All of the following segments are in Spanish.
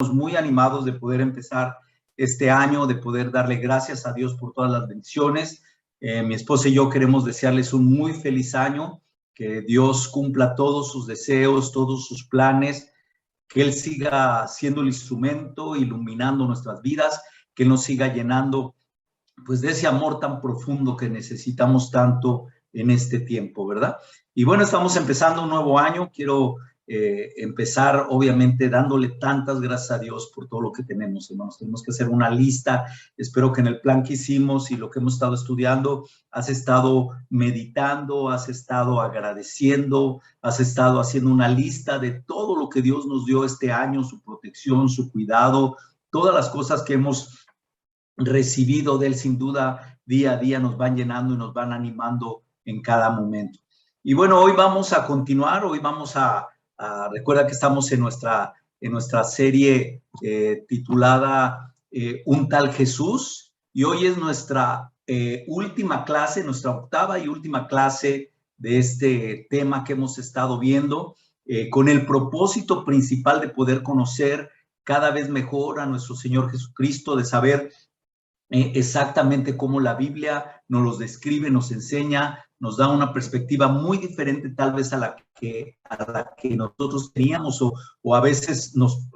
Muy animados de poder empezar este año, de poder darle gracias a Dios por todas las bendiciones. Mi esposa y yo queremos desearles un muy feliz año, que Dios cumpla todos sus deseos, todos sus planes, que Él siga siendo el instrumento, iluminando nuestras vidas, que Él nos siga llenando pues de ese amor tan profundo que necesitamos tanto en este tiempo, ¿verdad? Y bueno, estamos empezando un nuevo año. Quiero empezar, obviamente, dándole tantas gracias a Dios por todo lo que tenemos, hermanos. Tenemos que hacer una lista. Espero que en el plan que hicimos y lo que hemos estado estudiando, has estado meditando, has estado agradeciendo, has estado haciendo una lista de todo lo que Dios nos dio este año, su protección, su cuidado, todas las cosas que hemos recibido de Él. Sin duda, día a día nos van llenando y nos van animando en cada momento. Y bueno, hoy vamos a continuar, hoy vamos recuerda que estamos en nuestra serie titulada Un tal Jesús, y hoy es nuestra última clase, nuestra octava y última clase de este tema que hemos estado viendo, con el propósito principal de poder conocer cada vez mejor a nuestro Señor Jesucristo, de saber exactamente cómo la Biblia nos los describe, nos enseña, nos da una perspectiva muy diferente tal vez a la que nosotros teníamos, o a veces nos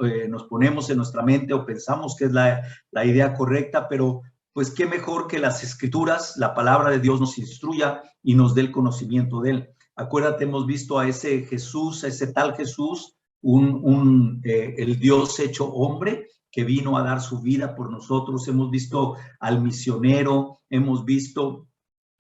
ponemos en nuestra mente o pensamos que es la idea correcta, pero pues qué mejor que las Escrituras, la palabra de Dios nos instruya y nos dé el conocimiento de Él. Acuérdate, hemos visto a ese Jesús, a ese tal Jesús, el Dios hecho hombre, que vino a dar su vida por nosotros. Hemos visto al misionero, hemos visto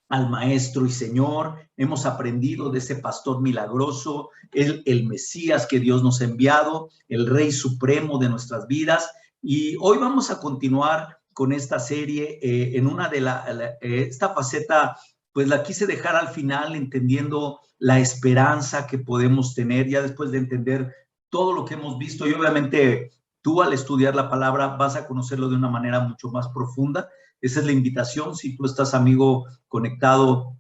al maestro y Señor, hemos aprendido de ese pastor milagroso, el Mesías que Dios nos ha enviado, el Rey Supremo de nuestras vidas. Y hoy vamos a continuar con esta serie en una de esta faceta, pues la quise dejar al final, entendiendo la esperanza que podemos tener ya después de entender todo lo que hemos visto. Y obviamente tú, al estudiar la palabra, vas a conocerlo de una manera mucho más profunda. Esa es la invitación. Si tú estás, amigo, conectado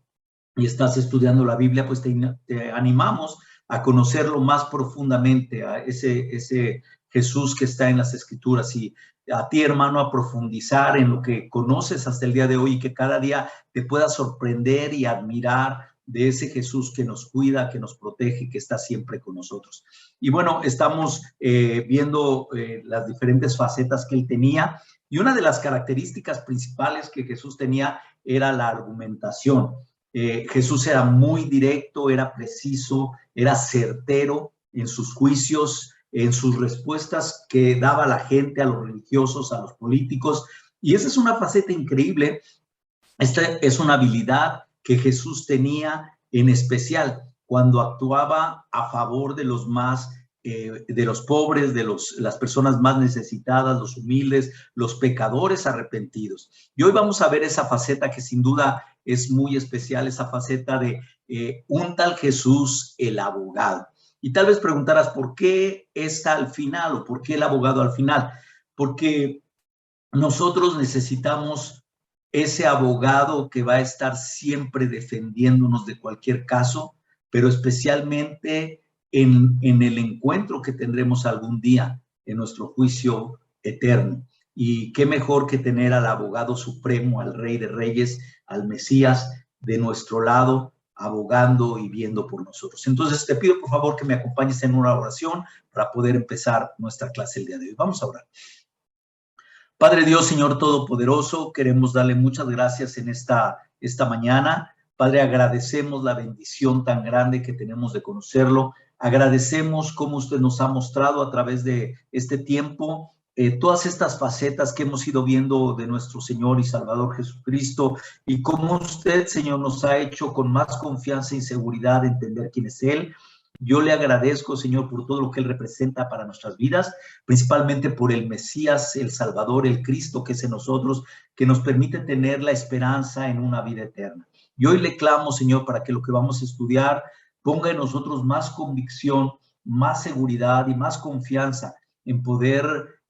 y estás estudiando la Biblia, pues te animamos a conocerlo más profundamente, a ese Jesús que está en las Escrituras, y a ti, hermano, a profundizar en lo que conoces hasta el día de hoy, y que cada día te pueda sorprender y admirar de ese Jesús que nos cuida, que nos protege, que está siempre con nosotros. Y bueno, estamos viendo las diferentes facetas que Él tenía, y una de las características principales que Jesús tenía era la argumentación. Jesús era muy directo, era preciso, era certero en sus juicios, en sus respuestas que daba a la gente, a los religiosos, a los políticos. Y esa es una faceta increíble. Esta es una habilidad que Jesús tenía, en especial cuando actuaba a favor de los de los pobres, de las personas más necesitadas, los humildes, los pecadores arrepentidos. Y hoy vamos a ver esa faceta que sin duda es muy especial, esa faceta de un tal Jesús, el abogado. Y tal vez preguntarás, ¿por qué está al final, o por qué el abogado al final? Porque nosotros necesitamos ese abogado que va a estar siempre defendiéndonos de cualquier caso, pero especialmente en el encuentro que tendremos algún día en nuestro juicio eterno. Y qué mejor que tener al abogado supremo, al Rey de Reyes, al Mesías de nuestro lado, abogando y viendo por nosotros. Entonces te pido por favor que me acompañes en una oración para poder empezar nuestra clase el día de hoy. Vamos a orar. Padre Dios, Señor Todopoderoso, queremos darle muchas gracias en esta mañana. Padre, agradecemos la bendición tan grande que tenemos de conocerlo. Agradecemos cómo usted nos ha mostrado a través de este tiempo todas estas facetas que hemos ido viendo de nuestro Señor y Salvador Jesucristo, y cómo usted, Señor, nos ha hecho con más confianza y seguridad entender quién es Él. Yo le agradezco, Señor, por todo lo que Él representa para nuestras vidas, principalmente por el Mesías, el Salvador, el Cristo que es en nosotros, que nos permite tener la esperanza en una vida eterna. Y hoy le clamo, Señor, para que lo que vamos a estudiar ponga en nosotros más convicción, más seguridad y más confianza en poder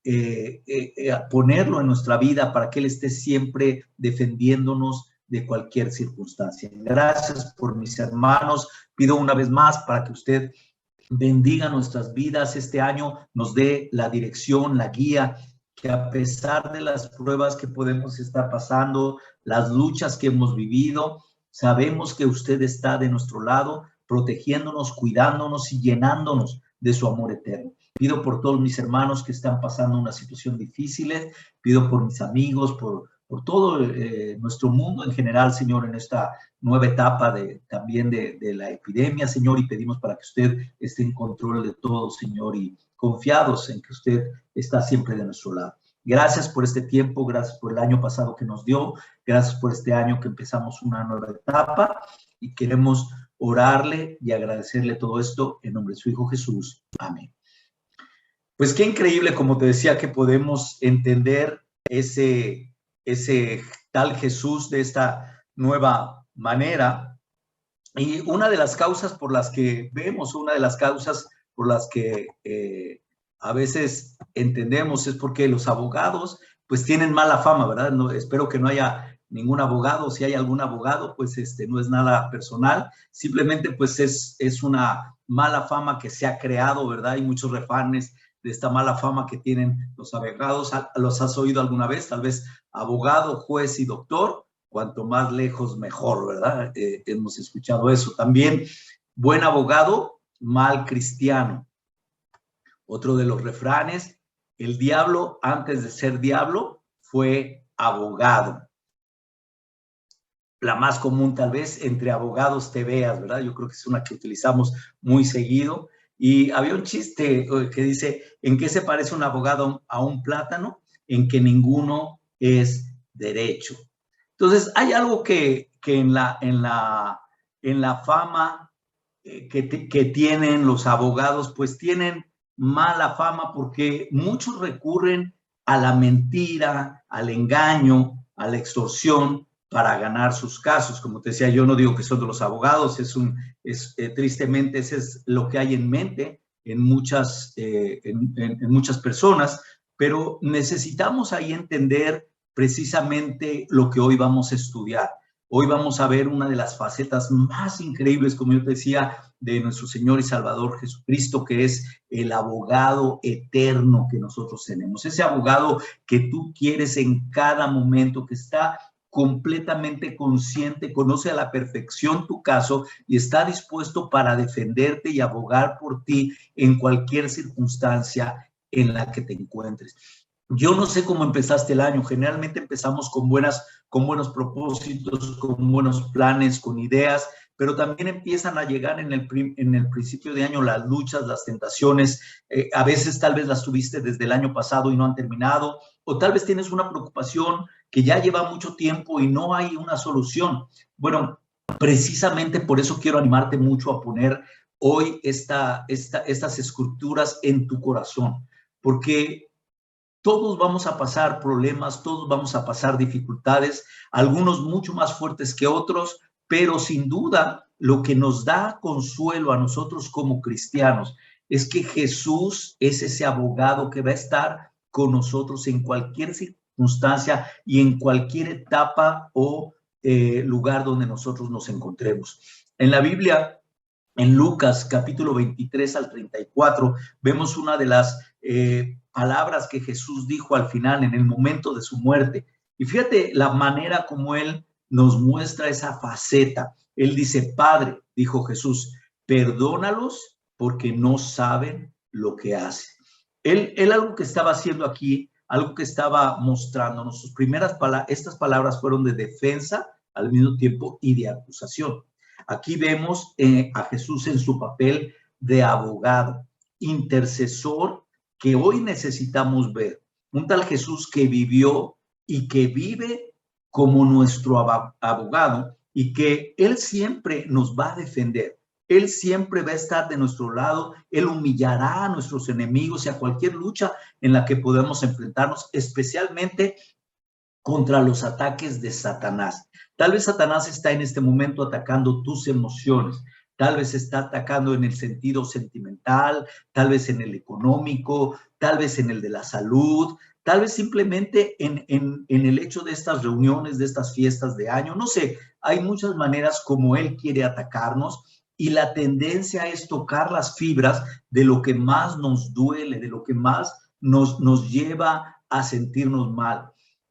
ponerlo en nuestra vida, para que Él esté siempre defendiéndonos de cualquier circunstancia. Gracias por mis hermanos. Pido una vez más para que usted bendiga nuestras vidas este año, nos dé la dirección, la guía, que a pesar de las pruebas que podemos estar pasando, las luchas que hemos vivido, sabemos que usted está de nuestro lado, protegiéndonos, cuidándonos y llenándonos de su amor eterno. Pido por todos mis hermanos que están pasando una situación difícil, pido por mis amigos, por todo nuestro mundo en general, Señor, en esta nueva etapa también de la epidemia, Señor, y pedimos para que usted esté en control de todo, Señor, y confiados en que usted está siempre de nuestro lado. Gracias por este tiempo, gracias por el año pasado que nos dio, gracias por este año que empezamos una nueva etapa y queremos orarle y agradecerle todo esto en nombre de su Hijo Jesús. Amén. Pues qué increíble, como te decía, que podemos entender ese tal Jesús de esta nueva manera. Y una de las causas por las que vemos, una de las causas por las que a veces entendemos es porque los abogados pues tienen mala fama, ¿verdad? No, espero que no haya ningún abogado. Si hay algún abogado, pues no es nada personal, simplemente pues es una mala fama que se ha creado, ¿verdad? Hay muchos refanes de esta mala fama que tienen los abogados. ¿Los has oído alguna vez? Tal vez abogado, juez y doctor, cuanto más lejos mejor, ¿verdad? Hemos escuchado eso. También, buen abogado, mal cristiano. Otro de los refranes, el diablo antes de ser diablo fue abogado. La más común tal vez, entre abogados te veas, ¿verdad? Yo creo que es una que utilizamos muy seguido. Y había un chiste que dice, ¿en qué se parece un abogado a un plátano? En que ninguno es derecho. Entonces, hay algo que en la fama que tienen los abogados, pues tienen mala fama porque muchos recurren a la mentira, al engaño, a la extorsión para ganar sus casos. Como te decía, yo no digo que son de los abogados, tristemente ese es lo que hay en mente en muchas personas, pero necesitamos ahí entender precisamente lo que hoy vamos a estudiar. Hoy vamos a ver una de las facetas más increíbles, como yo te decía, de nuestro Señor y Salvador Jesucristo, que es el abogado eterno que nosotros tenemos. Ese abogado que tú quieres en cada momento, que está completamente consciente, conoce a la perfección tu caso y está dispuesto para defenderte y abogar por ti en cualquier circunstancia en la que te encuentres. Yo no sé cómo empezaste el año. Generalmente empezamos con buenos propósitos, con buenos planes, con ideas, pero también empiezan a llegar en el principio de año las luchas, las tentaciones. A veces tal vez las tuviste desde el año pasado y no han terminado, o tal vez tienes una preocupación que ya lleva mucho tiempo y no hay una solución. Bueno, precisamente por eso quiero animarte mucho a poner hoy estas escrituras en tu corazón, porque todos vamos a pasar problemas, todos vamos a pasar dificultades, algunos mucho más fuertes que otros, pero sin duda lo que nos da consuelo a nosotros como cristianos es que Jesús es ese abogado que va a estar con nosotros en cualquier circunstancia y en cualquier etapa o lugar donde nosotros nos encontremos. En la Biblia, en Lucas capítulo 23 al 34, vemos una de las palabras que Jesús dijo al final, en el momento de su muerte. Y fíjate la manera como él nos muestra esa faceta. Él dice, Padre, dijo Jesús, perdónalos porque no saben lo que hacen. Él algo que estaba haciendo aquí, algo que estaba mostrándonos, sus primeras palabras, estas palabras fueron de defensa al mismo tiempo y de acusación. Aquí vemos a Jesús en su papel de abogado, intercesor, que hoy necesitamos ver. Un tal Jesús que vivió y que vive como nuestro abogado y que Él siempre nos va a defender. Él siempre va a estar de nuestro lado. Él humillará a nuestros enemigos y a cualquier lucha en la que podamos enfrentarnos, especialmente contra los ataques de Satanás. Tal vez Satanás está en este momento atacando tus emociones, tal vez está atacando en el sentido sentimental, tal vez en el económico, tal vez en el de la salud, tal vez simplemente en el hecho de estas reuniones, de estas fiestas de año. No sé, hay muchas maneras como él quiere atacarnos y la tendencia es tocar las fibras de lo que más nos duele, de lo que más nos lleva a sentirnos mal.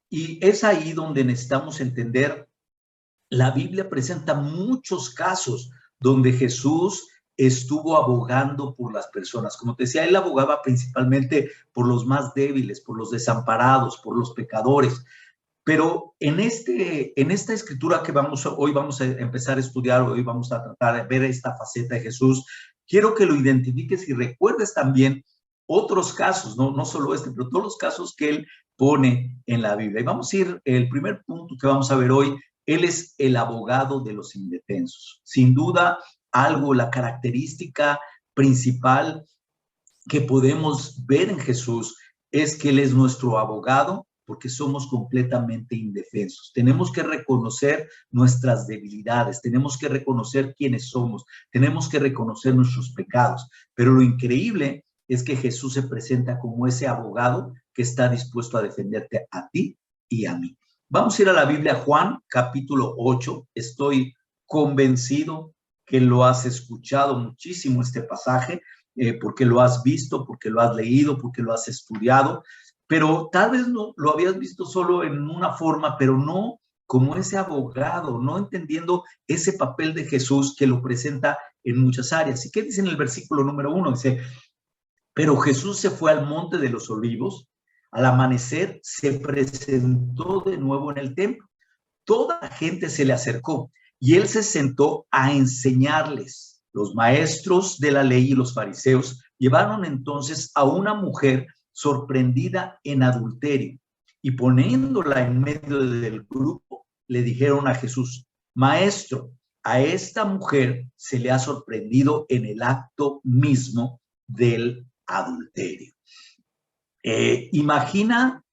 Y es ahí donde necesitamos entender, la Biblia presenta muchos casos donde Jesús estuvo abogando por las personas. Como te decía, él abogaba principalmente por los más débiles, por los desamparados, por los pecadores. Pero en esta escritura que hoy vamos a empezar a estudiar, hoy vamos a tratar de ver esta faceta de Jesús, quiero que lo identifiques y recuerdes también otros casos, no solo este, pero todos los casos que él pone en la Biblia. Y vamos a ir, el primer punto que vamos a ver hoy, él es el abogado de los indefensos. Sin duda, la característica principal que podemos ver en Jesús es que él es nuestro abogado, porque somos completamente indefensos. Tenemos que reconocer nuestras debilidades, tenemos que reconocer quiénes somos, tenemos que reconocer nuestros pecados. Pero lo increíble es que Jesús se presenta como ese abogado que está dispuesto a defenderte a ti y a mí. Vamos a ir a la Biblia, Juan, capítulo 8. Estoy convencido que lo has escuchado muchísimo este pasaje, porque lo has visto, porque lo has leído, porque lo has estudiado, pero tal vez no lo habías visto solo en una forma, pero no como ese abogado, no entendiendo ese papel de Jesús que lo presenta en muchas áreas. ¿Y qué dice en el versículo número 1? Dice, pero Jesús se fue al monte de los olivos, al amanecer se presentó de nuevo en el templo. Toda la gente se le acercó y él se sentó a enseñarles. Los maestros de la ley y los fariseos llevaron entonces a una mujer sorprendida en adulterio y poniéndola en medio del grupo, le dijeron a Jesús, Maestro, a esta mujer se le ha sorprendido en el acto mismo del adulterio. Imagina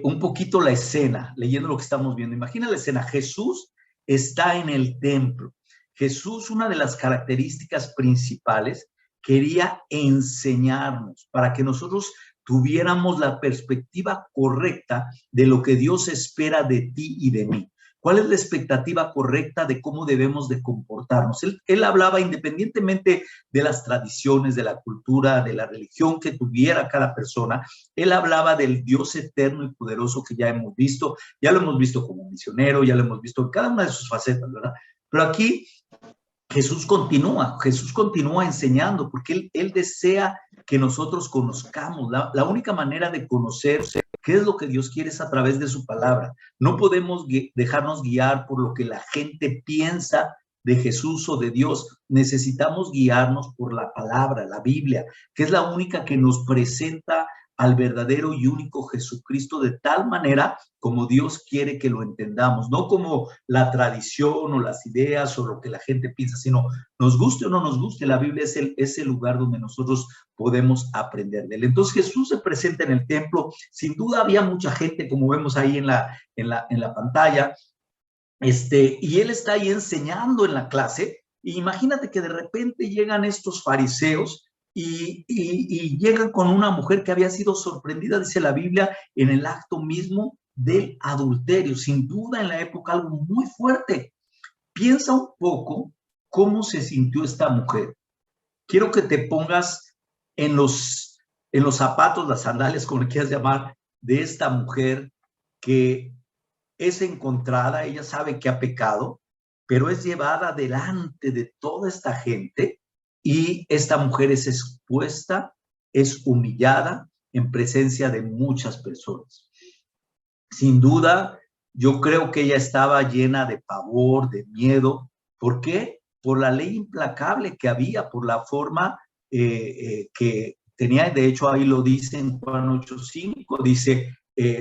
un poquito la escena, leyendo lo que estamos viendo. Imagina la escena, Jesús está en el templo. Jesús, una de las características principales, quería enseñarnos para que nosotros tuviéramos la perspectiva correcta de lo que Dios espera de ti y de mí. ¿Cuál es la expectativa correcta de cómo debemos de comportarnos? Él hablaba independientemente de las tradiciones, de la cultura, de la religión que tuviera cada persona. Él hablaba del Dios eterno y poderoso que ya hemos visto. Ya lo hemos visto como misionero, ya lo hemos visto en cada una de sus facetas, ¿verdad? Pero aquí Jesús continúa enseñando, porque él desea que nosotros conozcamos. La única manera de conocer qué es lo que Dios quiere es a través de su palabra. No podemos dejarnos guiar por lo que la gente piensa de Jesús o de Dios. Necesitamos guiarnos por la palabra, la Biblia, que es la única que nos presenta al verdadero y único Jesucristo de tal manera como Dios quiere que lo entendamos, no como la tradición o las ideas o lo que la gente piensa, sino nos guste o no nos guste, la Biblia es el lugar donde nosotros podemos aprender de él. Entonces Jesús se presenta en el templo, sin duda había mucha gente, como vemos ahí en la pantalla, y él está ahí enseñando en la clase, y imagínate que de repente llegan estos fariseos y llegan con una mujer que había sido sorprendida, dice la Biblia, en el acto mismo del adulterio. Sin duda en la época algo muy fuerte. Piensa un poco cómo se sintió esta mujer. Quiero que te pongas en los zapatos, las sandalias, como le quieras llamar, de esta mujer que es encontrada, ella sabe que ha pecado, pero es llevada delante de toda esta gente y esta mujer es expuesta, es humillada en presencia de muchas personas. Sin duda, yo creo que ella estaba llena de pavor, de miedo. ¿Por qué? Por la ley implacable que había, por la forma que tenía. De hecho, ahí lo dice en Juan 8:5, dice,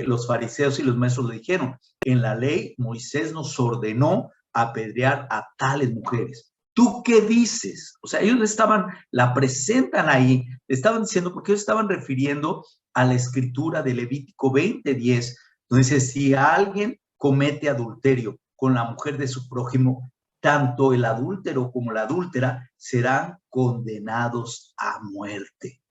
los fariseos y los maestros le dijeron, en la ley Moisés nos ordenó apedrear a tales mujeres. ¿Tú qué dices? O sea, ellos la presentan ahí, le estaban diciendo, porque ellos estaban refiriendo a la escritura de Levítico 20:10, donde dice, si alguien comete adulterio con la mujer de su prójimo, tanto el adúltero como la adúltera serán condenados a muerte.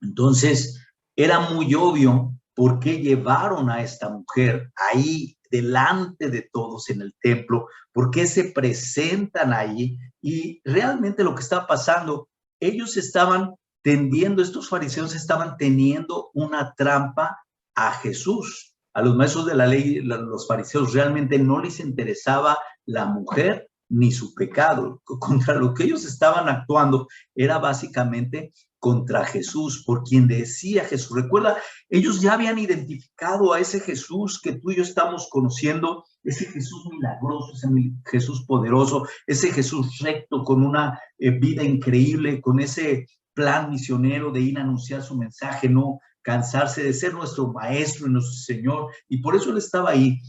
Entonces, era muy obvio por qué llevaron a esta mujer ahí delante de todos en el templo? ¿Por qué se presentan ahí? Y realmente lo que está pasando, ellos estaban tendiendo, estos fariseos estaban teniendo una trampa a Jesús. A los maestros de la ley, los fariseos, realmente no les interesaba la mujer ni su pecado. Contra lo que ellos estaban actuando era básicamente contra Jesús, por quien decía Jesús. Recuerda, ellos ya habían identificado a ese Jesús que tú y yo estamos conociendo, ese Jesús milagroso, ese Jesús poderoso, ese Jesús recto, con una vida increíble, con ese plan misionero de ir a anunciar su mensaje, no cansarse de ser nuestro maestro y nuestro Señor. Y por eso Él estaba ahí.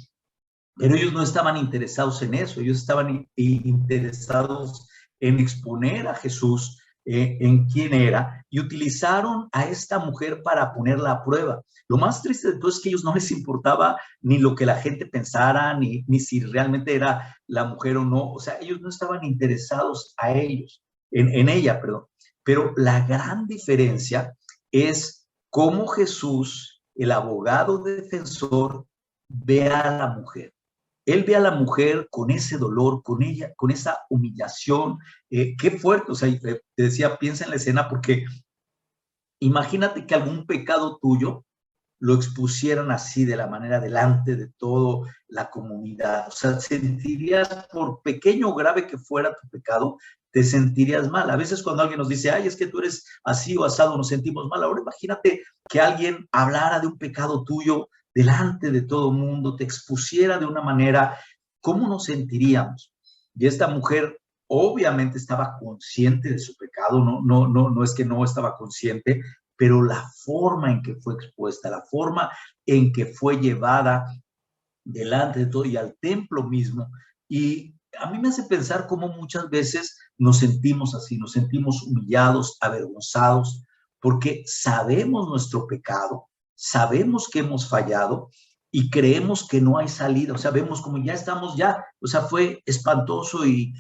Pero ellos no estaban interesados en eso, ellos estaban interesados en exponer a Jesús, en quién era, y utilizaron a esta mujer para ponerla a prueba. Lo más triste de todo es que a ellos no les importaba ni lo que la gente pensara, ni si realmente era la mujer o no. O sea, ellos no estaban interesados a ellos, en ella, perdón. Pero la gran diferencia es cómo Jesús, el abogado defensor, ve a la mujer. Él ve a la mujer con ese dolor, con ella, con esa humillación. Qué fuerte. O sea, te decía, piensa en la escena, porque imagínate que algún pecado tuyo lo expusieran así, de la manera, delante de toda la comunidad. O sea, sentirías, por pequeño o grave que fuera tu pecado, te sentirías mal. A veces cuando alguien nos dice, ay, es que tú eres así o asado, nos sentimos mal. Ahora imagínate que alguien hablara de un pecado tuyo delante de todo el mundo, te expusiera de una manera, ¿cómo nos sentiríamos? Y esta mujer obviamente estaba consciente de su pecado, no es que no estaba consciente, pero la forma en que fue expuesta, la forma en que fue llevada delante de todo y al templo mismo. Y a mí me hace pensar cómo muchas veces nos sentimos así, nos sentimos humillados, avergonzados, porque sabemos nuestro pecado, sabemos que hemos fallado y creemos que no hay salida. O sea, vemos como ya estamos, o sea, fue espantoso. Y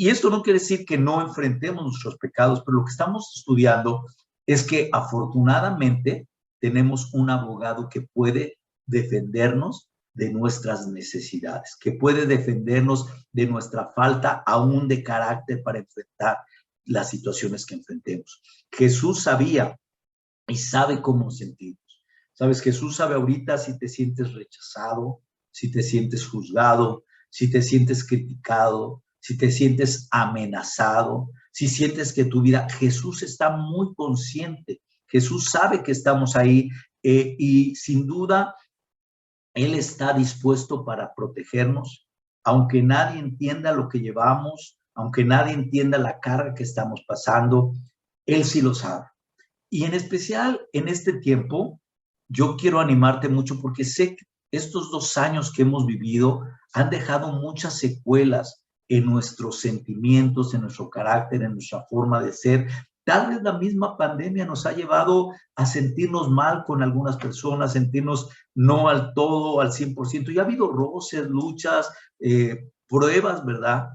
esto no quiere decir que no enfrentemos nuestros pecados, pero lo que estamos estudiando es que afortunadamente tenemos un abogado que puede defendernos de nuestras necesidades, que puede defendernos de nuestra falta aún de carácter para enfrentar las situaciones que enfrentemos. Jesús sabía y sabe cómo sentirnos. Sabes, Jesús sabe ahorita si te sientes rechazado, si te sientes juzgado, si te sientes criticado, si te sientes amenazado, si sientes que tu vida, Jesús está muy consciente, Jesús sabe que estamos ahí, y sin duda Él está dispuesto para protegernos, aunque nadie entienda lo que llevamos, aunque nadie entienda la carga que estamos pasando, Él sí lo sabe. Y en especial en este tiempo, yo quiero animarte mucho, porque sé que estos 2 años que hemos vivido han dejado muchas secuelas en nuestros sentimientos, en nuestro carácter, en nuestra forma de ser. Tal vez la misma pandemia nos ha llevado a sentirnos mal con algunas personas, sentirnos no al todo, al 100%. Y ha habido roces, luchas, pruebas, ¿verdad?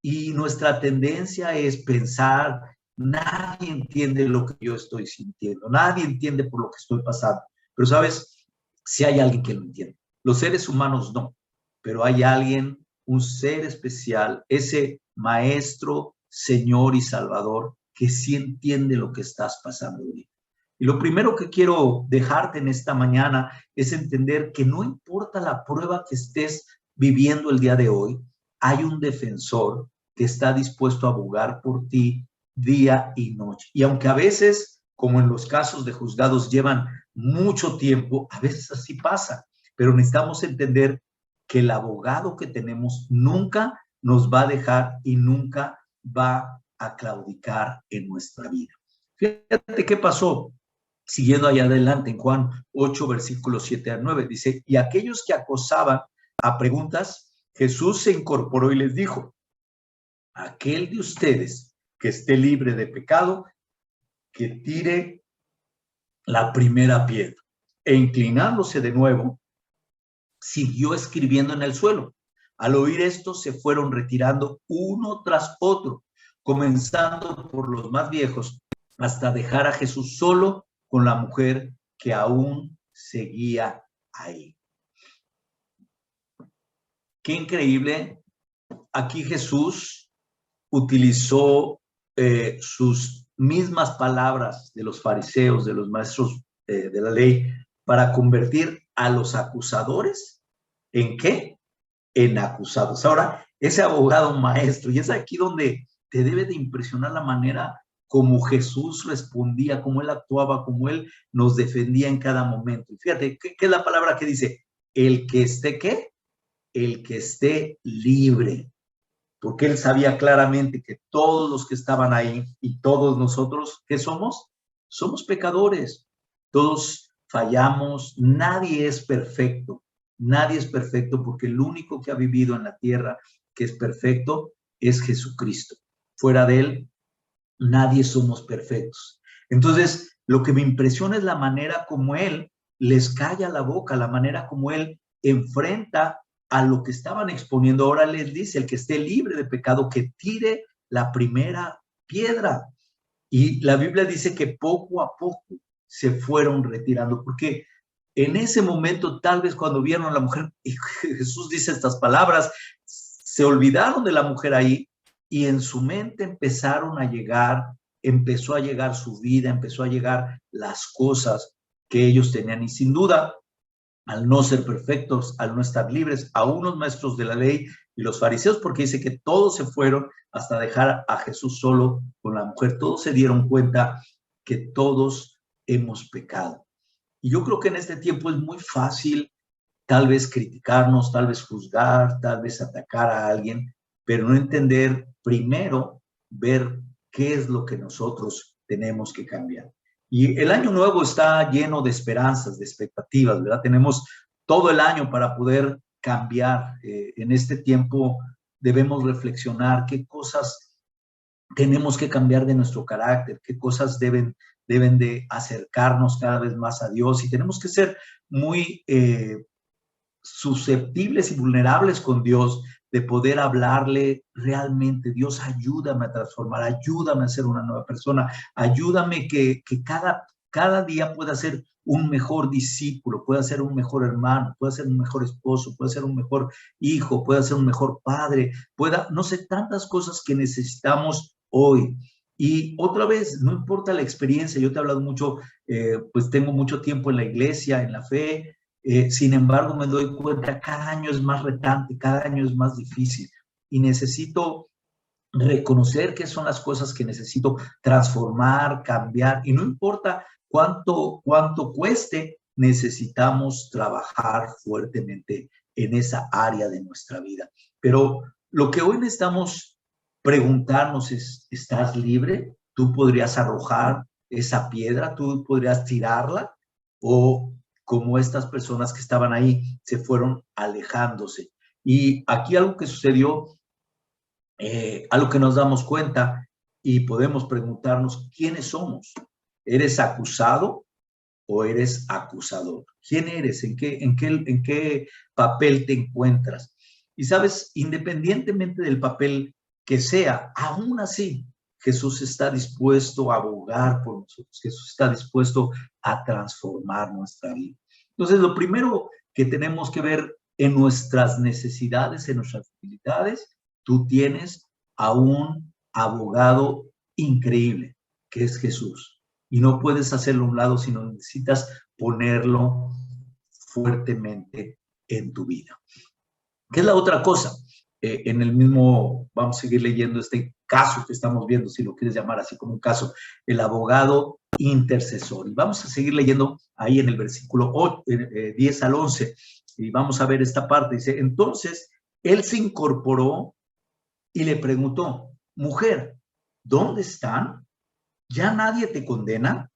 Y nuestra tendencia es pensar, nadie entiende lo que yo estoy sintiendo, nadie entiende por lo que estoy pasando. Pero sabes, si hay alguien que lo entiende. Los seres humanos no, pero hay alguien, un ser especial, ese maestro, Señor y Salvador, que sí entiende lo que estás pasando ahorita. Y lo primero que quiero dejarte en esta mañana es entender que no importa la prueba que estés viviendo el día de hoy, hay un defensor que está dispuesto a abogar por ti día y noche. Y aunque a veces, como en los casos de juzgados, llevan mucho tiempo, a veces así pasa, pero necesitamos entender que el abogado que tenemos nunca nos va a dejar y nunca va a claudicar en nuestra vida. Fíjate qué pasó. Siguiendo allá adelante, en Juan 8, versículos 7 a 9, dice, y aquellos que acosaban a preguntas, Jesús se incorporó y les dijo, aquel de ustedes que esté libre de pecado, que tire la primera piedra. E inclinándose de nuevo, siguió escribiendo en el suelo. Al oír esto, se fueron retirando uno tras otro, comenzando por los más viejos, hasta dejar a Jesús solo con la mujer que aún seguía ahí. qué increíble. Aquí Jesús utilizó sus mismas palabras de los fariseos, de los maestros de la ley, para convertir a los acusadores ¿en qué? En acusados. Ahora, ese abogado maestro, y es aquí donde te debe de impresionar la manera como Jesús respondía, cómo él actuaba, cómo él nos defendía en cada momento. Fíjate, ¿qué es la palabra que dice? El que esté, ¿qué? El que esté libre. Porque él sabía claramente que todos los que estaban ahí y todos nosotros, ¿qué somos? Somos pecadores. Todos fallamos, nadie es perfecto porque el único que ha vivido en la tierra que es perfecto es Jesucristo. Fuera de él, nadie somos perfectos. Entonces, lo que me impresiona es la manera como él les calla la boca, la manera como él enfrenta a lo que estaban exponiendo. Ahora les dice, el que esté libre de pecado, que tire la primera piedra. Y la Biblia dice que poco a poco se fueron retirando, porque en ese momento, tal vez cuando vieron a la mujer, y Jesús dice estas palabras, se olvidaron de la mujer ahí y en su mente empezó a llegar su vida, empezó a llegar las cosas que ellos tenían. Y sin duda, al no ser perfectos, al no estar libres, a unos maestros de la ley y los fariseos, porque dice que todos se fueron hasta dejar a Jesús solo con la mujer. Todos se dieron cuenta que todos hemos pecado. Y yo creo que en este tiempo es muy fácil tal vez criticarnos, tal vez juzgar, tal vez atacar a alguien, pero no entender primero, ver qué es lo que nosotros tenemos que cambiar. Y el año nuevo está lleno de esperanzas, de expectativas, ¿verdad? Tenemos todo el año para poder cambiar. En este tiempo debemos reflexionar qué cosas tenemos que cambiar de nuestro carácter, qué cosas deben de acercarnos cada vez más a Dios y tenemos que ser muy susceptibles y vulnerables con Dios, de poder hablarle realmente, Dios, ayúdame a transformar, ayúdame a ser una nueva persona, ayúdame que cada día pueda ser un mejor discípulo, pueda ser un mejor hermano, pueda ser un mejor esposo, pueda ser un mejor hijo, pueda ser un mejor padre, no sé, tantas cosas que necesitamos hoy. Y otra vez, no importa la experiencia, yo te he hablado mucho, pues tengo mucho tiempo en la iglesia, en la fe, sin embargo, me doy cuenta, cada año es más retante, cada año es más difícil y necesito reconocer qué son las cosas que necesito transformar, cambiar y no importa cuánto cueste, necesitamos trabajar fuertemente en esa área de nuestra vida. Pero lo que hoy necesitamos preguntarnos es, ¿estás libre? ¿Tú podrías arrojar esa piedra? ¿Tú podrías tirarla? ¿O como estas personas que estaban ahí se fueron alejándose? Y aquí algo que sucedió, algo que nos damos cuenta y podemos preguntarnos, ¿quiénes somos? ¿Eres acusado o eres acusador? ¿Quién eres? ¿En qué papel te encuentras? Y sabes, independientemente del papel que sea, aún así, Jesús está dispuesto a abogar por nosotros. Jesús está dispuesto a transformar nuestra vida. Entonces, lo primero que tenemos que ver en nuestras necesidades, en nuestras debilidades, tú tienes a un abogado increíble, que es Jesús. Y no puedes hacerlo a un lado, sino necesitas ponerlo fuertemente en tu vida. ¿Qué es la otra cosa? En el mismo, vamos a seguir leyendo este caso que estamos viendo, si lo quieres llamar así como un caso, el abogado intercesor. Y vamos a seguir leyendo ahí en el versículo 10 al 11, y vamos a ver esta parte. Dice, entonces, él se incorporó y le preguntó, mujer, ¿dónde están? ¿Ya nadie te condena?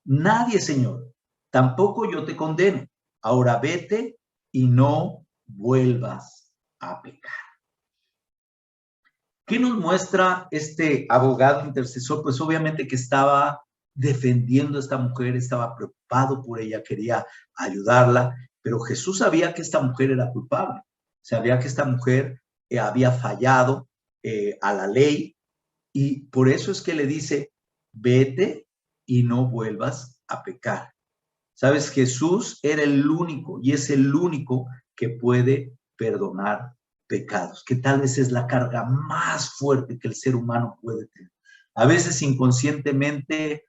Nadie, Señor. Tampoco yo te condeno. Ahora vete y no vuelvas a pecar. ¿Qué nos muestra este abogado intercesor? Pues obviamente que estaba defendiendo a esta mujer, estaba preocupado por ella, quería ayudarla, pero Jesús sabía que esta mujer era culpable, sabía que esta mujer había fallado a la ley y por eso es que le dice, vete y no vuelvas a pecar. ¿Sabes? Jesús era el único y es el único que puede perdonar pecados, que tal vez es la carga más fuerte que el ser humano puede tener. A veces inconscientemente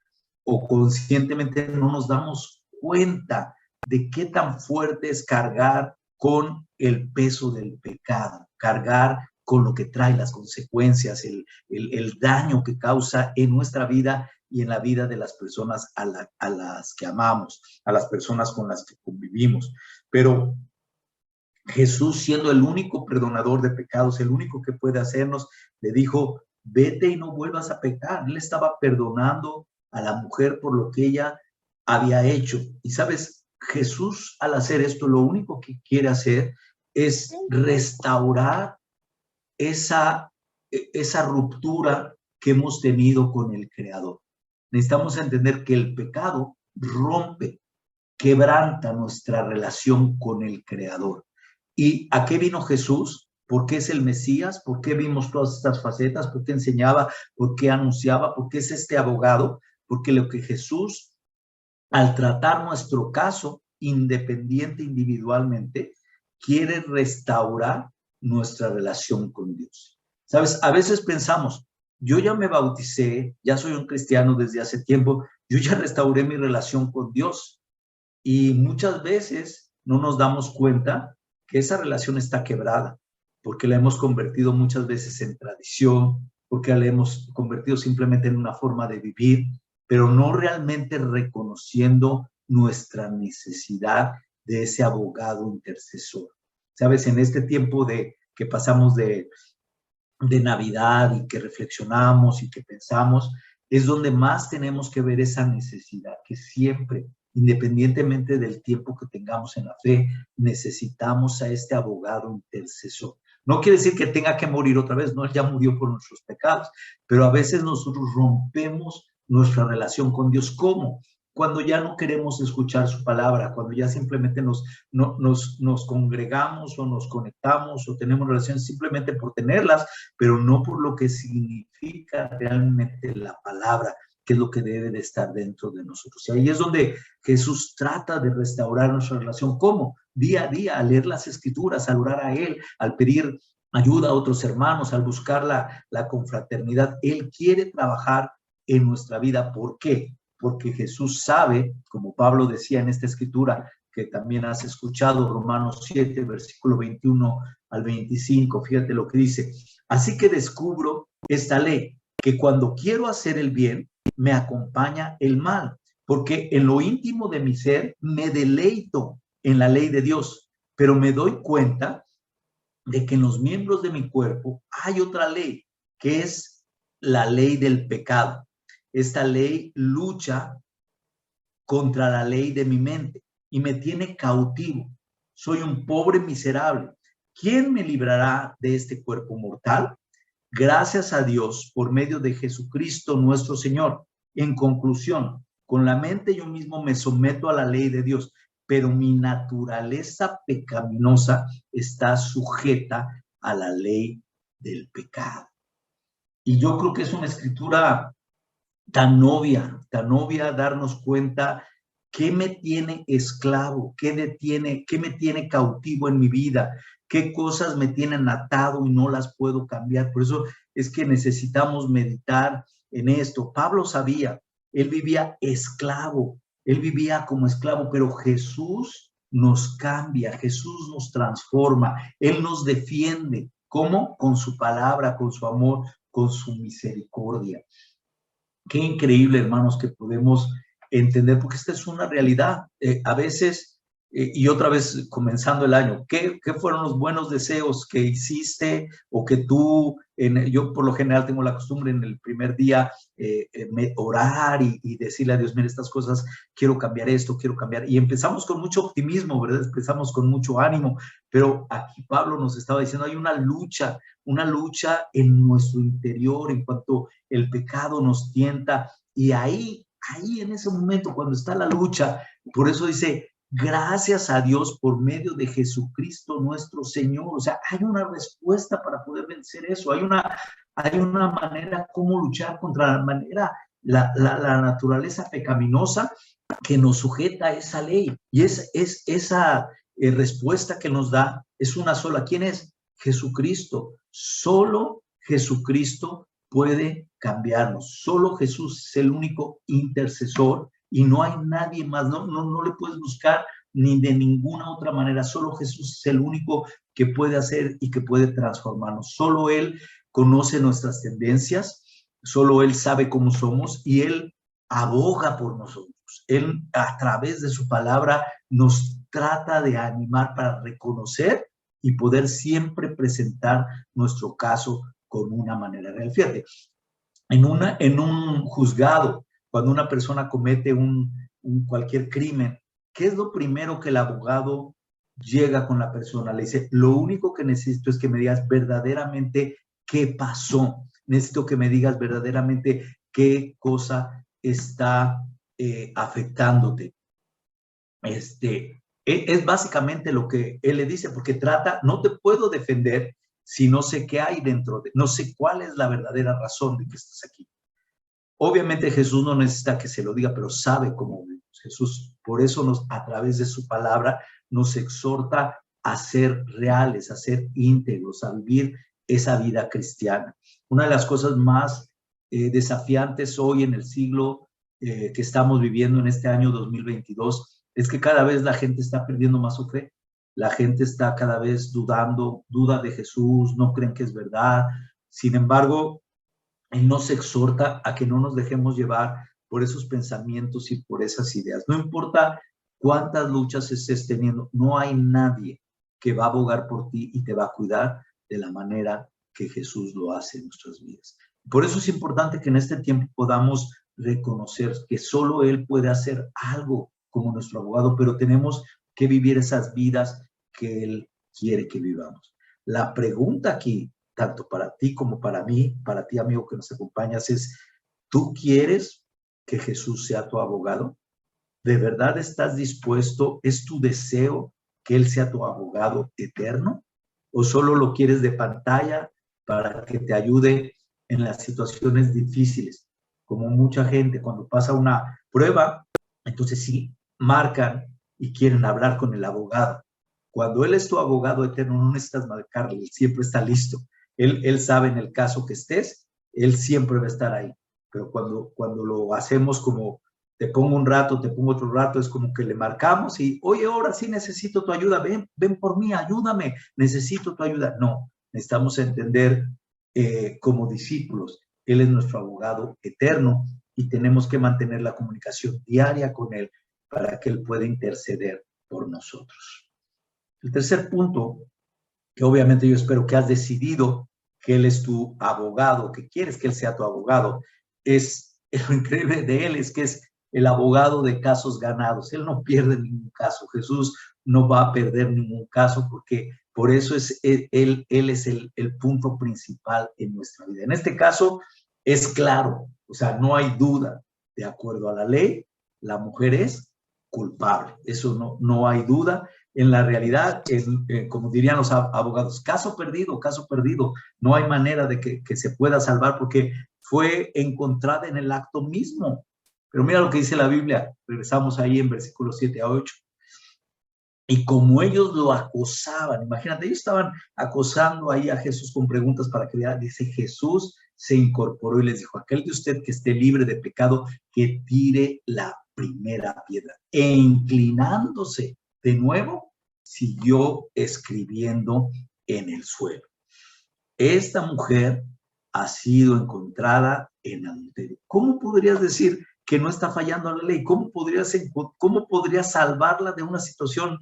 o conscientemente no nos damos cuenta de qué tan fuerte es cargar con el peso del pecado, cargar con lo que trae las consecuencias, el daño que causa en nuestra vida y en la vida de las personas a las que amamos, a las personas con las que convivimos. Pero Jesús, siendo el único perdonador de pecados, el único que puede hacernos, le dijo, vete y no vuelvas a pecar. Él estaba perdonando a la mujer por lo que ella había hecho. Y sabes, Jesús al hacer esto, lo único que quiere hacer es restaurar esa ruptura que hemos tenido con el Creador. Necesitamos entender que el pecado rompe, quebranta nuestra relación con el Creador. ¿Y a qué vino Jesús? ¿Por qué es el Mesías? ¿Por qué vimos todas estas facetas? ¿Por qué enseñaba? ¿Por qué anunciaba? ¿Por qué es este abogado? Porque lo que Jesús, al tratar nuestro caso independiente individualmente, quiere restaurar nuestra relación con Dios. ¿Sabes? A veces pensamos, yo ya me bauticé, ya soy un cristiano desde hace tiempo, yo ya restauré mi relación con Dios. Y muchas veces no nos damos cuenta que esa relación está quebrada, porque la hemos convertido muchas veces en tradición, porque la hemos convertido simplemente en una forma de vivir, pero no realmente reconociendo nuestra necesidad de ese abogado intercesor. Sabes, en este tiempo que pasamos de Navidad y que reflexionamos y que pensamos, es donde más tenemos que ver esa necesidad, que siempre, independientemente del tiempo que tengamos en la fe, necesitamos a este abogado intercesor. No quiere decir que tenga que morir otra vez, no, él ya murió por nuestros pecados, pero a veces nosotros rompemos nuestra relación con Dios. ¿Cómo? Cuando ya no queremos escuchar su palabra, cuando ya simplemente nos congregamos o nos conectamos o tenemos relaciones simplemente por tenerlas, pero no por lo que significa realmente la palabra, que es lo que debe de estar dentro de nosotros. Y ahí es donde Jesús trata de restaurar nuestra relación. ¿Cómo? Día a día, al leer las Escrituras, al orar a Él, al pedir ayuda a otros hermanos, al buscar la confraternidad. Él quiere trabajar en nuestra vida. ¿Por qué? Porque Jesús sabe, como Pablo decía en esta escritura, que también has escuchado, Romanos 7, versículo 21 al 25, fíjate lo que dice. Así que descubro esta ley, que cuando quiero hacer el bien, me acompaña el mal, porque en lo íntimo de mi ser me deleito en la ley de Dios, pero me doy cuenta de que en los miembros de mi cuerpo hay otra ley, que es la ley del pecado. Esta ley lucha contra la ley de mi mente y me tiene cautivo. Soy un pobre miserable. ¿Quién me librará de este cuerpo mortal? Gracias a Dios por medio de Jesucristo nuestro Señor. En conclusión, con la mente yo mismo me someto a la ley de Dios, pero mi naturaleza pecaminosa está sujeta a la ley del pecado. Y yo creo que es una escritura tan obvia darnos cuenta qué me tiene esclavo, qué me tiene cautivo en mi vida, qué cosas me tienen atado y no las puedo cambiar. Por eso es que necesitamos meditar en esto. Pablo sabía, él vivía esclavo, él vivía como esclavo, pero Jesús nos cambia, Jesús nos transforma, Él nos defiende. ¿Cómo? Con su palabra, con su amor, con su misericordia. Qué increíble, hermanos, que podemos entender, porque esta es una realidad. A veces, y otra vez comenzando el año, ¿qué fueron los buenos deseos que hiciste o que tú, yo por lo general tengo la costumbre en el primer día orar y decirle a Dios, mira, estas cosas, quiero cambiar esto, quiero cambiar. Y empezamos con mucho optimismo, ¿verdad? Empezamos con mucho ánimo, pero aquí Pablo nos estaba diciendo, hay una lucha en nuestro interior en cuanto el pecado nos tienta, y ahí en ese momento, cuando está la lucha, por eso dice, gracias a Dios por medio de Jesucristo nuestro Señor. O sea, hay una respuesta para poder vencer eso, hay una manera como luchar contra la naturaleza pecaminosa que nos sujeta a esa ley, y esa respuesta que nos da es una sola. ¿Quién es? Jesucristo. Solo Jesucristo puede cambiarnos. Solo Jesús es el único intercesor y no hay nadie más. No le puedes buscar ni de ninguna otra manera. Solo Jesús es el único que puede hacer y que puede transformarnos. Solo Él conoce nuestras tendencias, solo Él sabe cómo somos y Él aboga por nosotros. Él, a través de su palabra, nos trata de animar para reconocer y poder siempre presentar nuestro caso con una manera real. Fíjate, en un juzgado, cuando una persona comete cualquier crimen, ¿qué es lo primero que el abogado llega con la persona? Le dice, lo único que necesito es que me digas verdaderamente qué pasó. Necesito que me digas verdaderamente qué cosa está afectándote. Es básicamente lo que él le dice, porque trata, no te puedo defender si no sé qué hay dentro de, no sé cuál es la verdadera razón de que estás aquí. Obviamente Jesús no necesita que se lo diga, pero sabe cómo vivimos. Jesús, por eso a través de su palabra, nos exhorta a ser reales, a ser íntegros, a vivir esa vida cristiana. Una de las cosas más desafiantes hoy en el siglo que estamos viviendo en este año 2022 es que cada vez la gente está perdiendo más su fe. La gente está cada vez dudando, duda de Jesús, no creen que es verdad. Sin embargo, Él nos exhorta a que no nos dejemos llevar por esos pensamientos y por esas ideas. No importa cuántas luchas estés teniendo, no hay nadie que va a abogar por ti y te va a cuidar de la manera que Jesús lo hace en nuestras vidas. Por eso es importante que en este tiempo podamos reconocer que solo Él puede hacer algo como nuestro abogado, pero tenemos que vivir esas vidas que Él quiere que vivamos. La pregunta aquí, tanto para ti como para mí, para ti amigo que nos acompañas, es, ¿tú quieres que Jesús sea tu abogado? ¿De verdad estás dispuesto? ¿Es tu deseo que Él sea tu abogado eterno? ¿O solo lo quieres de pantalla para que te ayude en las situaciones difíciles? Como mucha gente cuando pasa una prueba, entonces sí, marcan y quieren hablar con el abogado. Cuando Él es tu abogado eterno, no necesitas marcarle, Él siempre está listo. Él sabe en el caso que estés, Él siempre va a estar ahí. Pero cuando lo hacemos como te pongo un rato, te pongo otro rato, es como que le marcamos y, oye, ahora sí necesito tu ayuda, ven por mí, ayúdame, necesito tu ayuda. No, necesitamos entender como discípulos, Él es nuestro abogado eterno y tenemos que mantener la comunicación diaria con Él para que Él pueda interceder por nosotros. El tercer punto, que obviamente yo espero que has decidido que Él es tu abogado, que quieres que Él sea tu abogado, es lo increíble de Él, es que es el abogado de casos ganados. Él no pierde ningún caso. Jesús no va a perder ningún caso porque por eso es él es el punto principal en nuestra vida. En este caso es claro, o sea, no hay duda. De acuerdo a la ley, la mujer es culpable. Eso no hay duda. En la realidad, como dirían los abogados, caso perdido, caso perdido. No hay manera de que se pueda salvar porque fue encontrada en el acto mismo. Pero mira lo que dice la Biblia, regresamos ahí en versículos 7 a 8. Y como ellos lo acosaban, imagínate, ellos estaban acosando ahí a Jesús con preguntas para que vea, dice Jesús se incorporó y les dijo, aquel de usted que esté libre de pecado, que tire la primera piedra. E inclinándose de nuevo, siguió escribiendo en el suelo. Esta mujer ha sido encontrada en adulterio. ¿Cómo podrías decir que no está fallando la ley? ¿Cómo podrías salvarla de una situación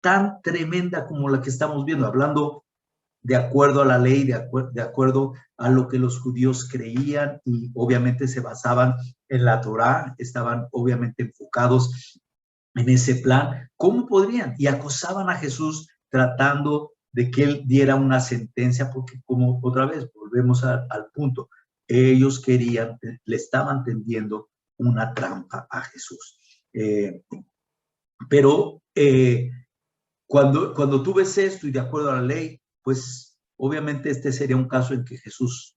tan tremenda como la que estamos viendo? Hablando de acuerdo a la ley, de acuerdo a lo que los judíos creían y obviamente se basaban en la Torá, estaban obviamente enfocados en ese plan. ¿Cómo podrían? Y acosaban a Jesús tratando de que él diera una sentencia, porque como otra vez volvemos al punto, ellos querían, le estaban tendiendo una trampa a Jesús. Pero cuando tú ves esto y de acuerdo a la ley, pues obviamente este sería un caso en que Jesús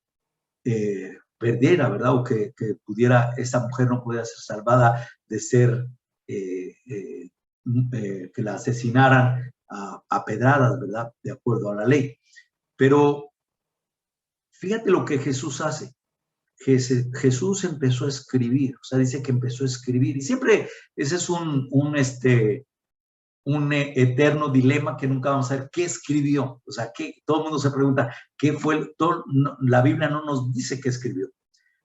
perdiera, ¿verdad? O que pudiera, esa mujer no pudiera ser salvada de ser, que la asesinaran a pedradas, ¿verdad? De acuerdo a la ley. Pero fíjate lo que Jesús hace. Jesús empezó a escribir, o sea, dice que empezó a escribir, y siempre ese es un eterno dilema que nunca vamos a ver qué escribió, o sea, que todo el mundo se pregunta qué fue, la Biblia no nos dice qué escribió,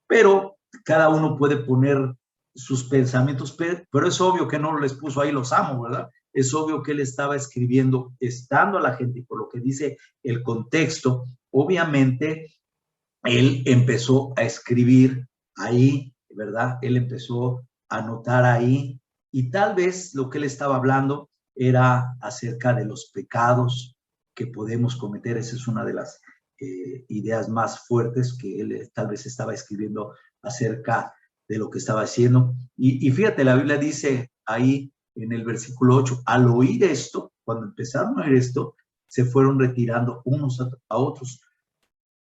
pero cada uno puede poner sus pensamientos, pero es obvio que no les puso ahí los amo, ¿verdad? Es obvio que él estaba escribiendo, estando a la gente, y por lo que dice el contexto, obviamente él empezó a escribir ahí, ¿verdad? Él empezó a anotar ahí, y tal vez lo que él estaba hablando era acerca de los pecados que podemos cometer. Esa es una de las ideas más fuertes que él tal vez estaba escribiendo acerca de lo que estaba haciendo. Y fíjate, la Biblia dice ahí en el versículo 8, al oír esto, cuando empezaron a oír esto, se fueron retirando unos a otros,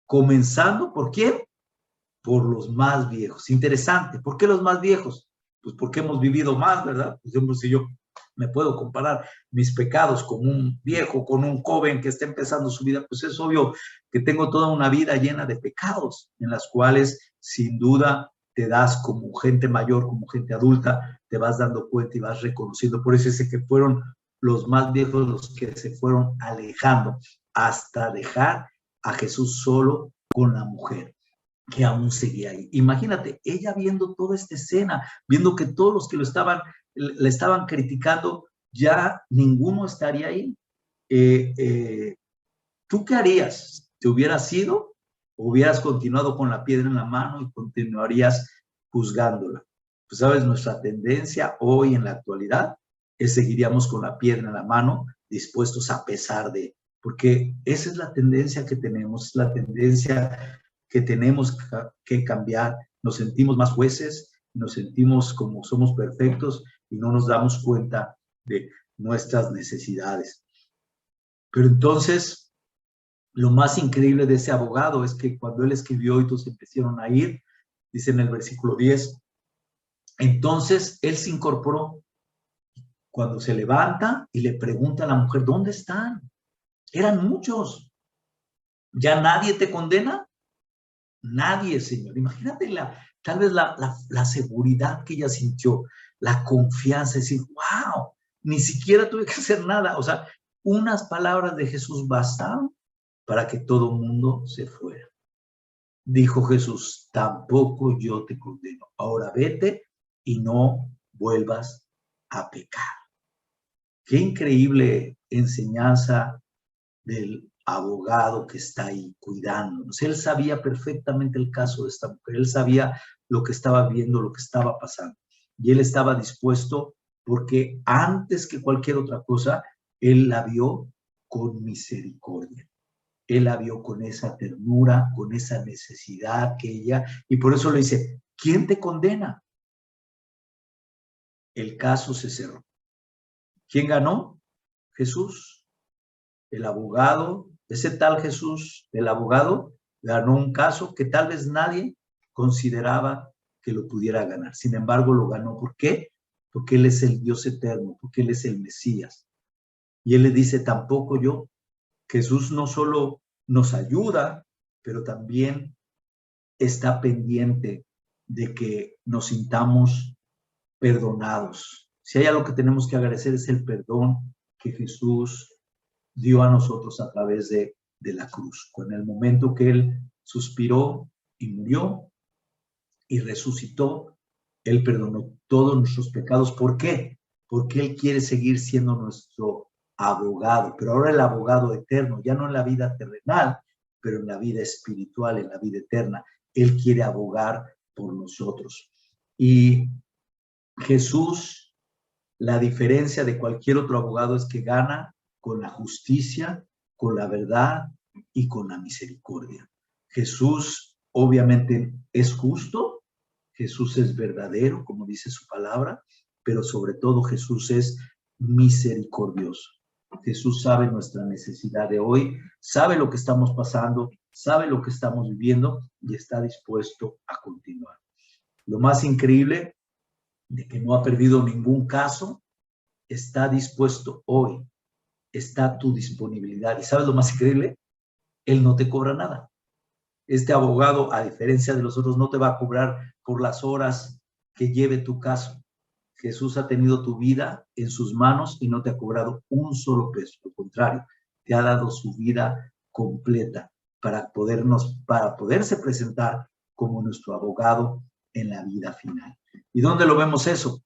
comenzando ¿por quién? Por los más viejos. Interesante. ¿Por qué los más viejos? Pues porque hemos vivido más, ¿verdad? Pues si yo me puedo comparar mis pecados con un viejo, con un joven que está empezando su vida, pues es obvio que tengo toda una vida llena de pecados, en las cuales sin duda te das como gente mayor, como gente adulta, te vas dando cuenta y vas reconociendo. Por eso es que fueron los más viejos los que se fueron alejando hasta dejar a Jesús solo con la mujer que aún seguía ahí. Imagínate, ella viendo toda esta escena, viendo que todos los que le estaban criticando, ya ninguno estaría ahí. ¿Tú qué harías? ¿Te hubieras ido o hubieras continuado con la piedra en la mano y continuarías juzgándola? Pues sabes, nuestra tendencia hoy en la actualidad es seguiríamos con la piedra en la mano, dispuestos a pesar de, porque esa es la tendencia que tenemos, la tendencia que tenemos que cambiar. Nos sentimos más jueces, nos sentimos como somos perfectos y no nos damos cuenta de nuestras necesidades. Pero entonces, lo más increíble de ese abogado es que cuando él escribió y todos empezaron a ir, dice en el versículo 10, entonces él se incorporó cuando se levanta y le pregunta a la mujer, ¿dónde están? Eran muchos. ¿Ya nadie te condena? Nadie, Señor. Imagínate tal vez la seguridad que ella sintió, la confianza, decir, wow, ni siquiera tuve que hacer nada. O sea, unas palabras de Jesús bastaron para que todo el mundo se fuera. Dijo Jesús, tampoco yo te condeno. Ahora vete y no vuelvas a pecar. Qué increíble enseñanza del abogado que está ahí cuidándonos. Él sabía perfectamente el caso de esta mujer, él sabía lo que estaba viendo, lo que estaba pasando. Y él estaba dispuesto porque antes que cualquier otra cosa, él la vio con misericordia. Él la vio con esa ternura, con esa necesidad que ella, y por eso le dice, ¿quién te condena? El caso se cerró. ¿Quién ganó? Jesús. El abogado, ese tal Jesús, el abogado, ganó un caso que tal vez nadie consideraba que lo pudiera ganar. Sin embargo, lo ganó. ¿Por qué? Porque Él es el Dios eterno, porque Él es el Mesías. Y Él le dice, tampoco yo. Jesús no solo nos ayuda, pero también está pendiente de que nos sintamos perdonados. Si hay algo que tenemos que agradecer es el perdón que Jesús dio a nosotros a través de la cruz. En el momento que Él suspiró y murió y resucitó, Él perdonó todos nuestros pecados. ¿Por qué? Porque Él quiere seguir siendo nuestro abogado, pero ahora el abogado eterno, ya no en la vida terrenal, pero en la vida espiritual, en la vida eterna. Él quiere abogar por nosotros. Y Jesús, la diferencia de cualquier otro abogado es que gana con la justicia, con la verdad y con la misericordia. Jesús obviamente es justo, Jesús es verdadero, como dice su palabra, pero sobre todo Jesús es misericordioso. Jesús sabe nuestra necesidad de hoy, sabe lo que estamos pasando, sabe lo que estamos viviendo y está dispuesto a continuar. Lo más increíble de que no ha perdido ningún caso, está dispuesto hoy, está a tu disponibilidad. ¿Y sabes lo más increíble? Él no te cobra nada. Este abogado, a diferencia de los otros, no te va a cobrar por las horas que lleve tu caso. Jesús ha tenido tu vida en sus manos y no te ha cobrado un solo peso. Al contrario, te ha dado su vida completa para poderse presentar como nuestro abogado en la vida final. ¿Y dónde lo vemos eso?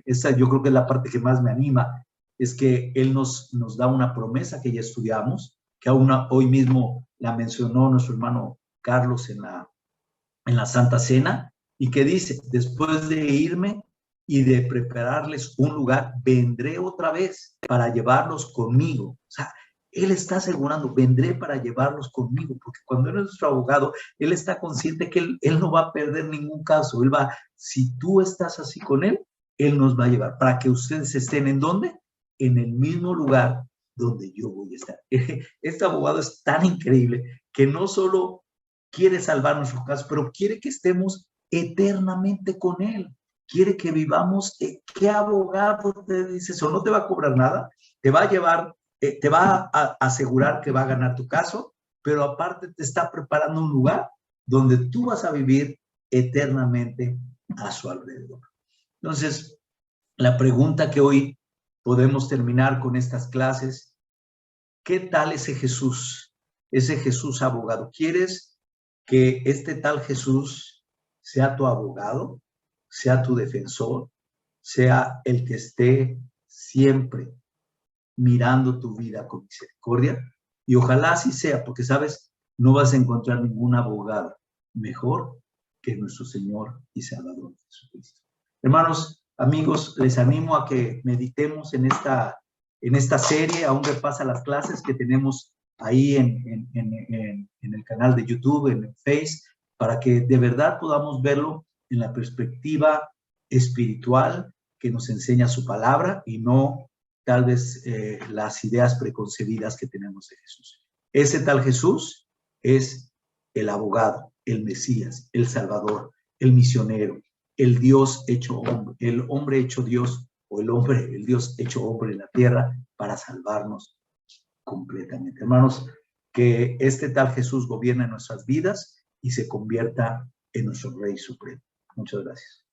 Esa yo creo que es la parte que más me anima, es que Él nos da una promesa que ya estudiamos, que aún hoy mismo la mencionó nuestro hermano Carlos en la Santa Cena, y que dice, después de irme y de prepararles un lugar, vendré otra vez para llevarlos conmigo. O sea, Él está asegurando, vendré para llevarlos conmigo, porque cuando Él es nuestro abogado, Él está consciente que Él no va a perder ningún caso. Si tú estás así con Él nos va a llevar para que ustedes estén ¿en dónde? En el mismo lugar donde yo voy a estar. Este abogado es tan increíble que no solo quiere salvar nuestro caso, pero quiere que estemos eternamente con Él. Quiere que vivamos. ¿Qué abogado te dice eso? No te va a cobrar nada, te va a llevar, te va a asegurar que va a ganar tu caso, pero aparte te está preparando un lugar donde tú vas a vivir eternamente a su alrededor. Entonces, la pregunta que hoy podemos terminar con estas clases, ¿qué tal ese Jesús abogado? ¿Quieres que este tal Jesús sea tu abogado, sea tu defensor, sea el que esté siempre mirando tu vida con misericordia? Y ojalá así sea, porque sabes, no vas a encontrar ningún abogado mejor que nuestro Señor y Salvador Jesucristo. Hermanos, amigos, les animo a que meditemos en esta serie, aún repasa las clases que tenemos ahí en el canal de YouTube, en el Face, para que de verdad podamos verlo en la perspectiva espiritual que nos enseña su palabra y no tal vez las ideas preconcebidas que tenemos de Jesús. Ese tal Jesús es el abogado, el Mesías, el Salvador, el misionero, el Dios hecho hombre, el hombre hecho Dios, o el Dios hecho hombre en la tierra para salvarnos completamente. Hermanos, que este tal Jesús gobierne nuestras vidas y se convierta en nuestro Rey Supremo. Muchas gracias.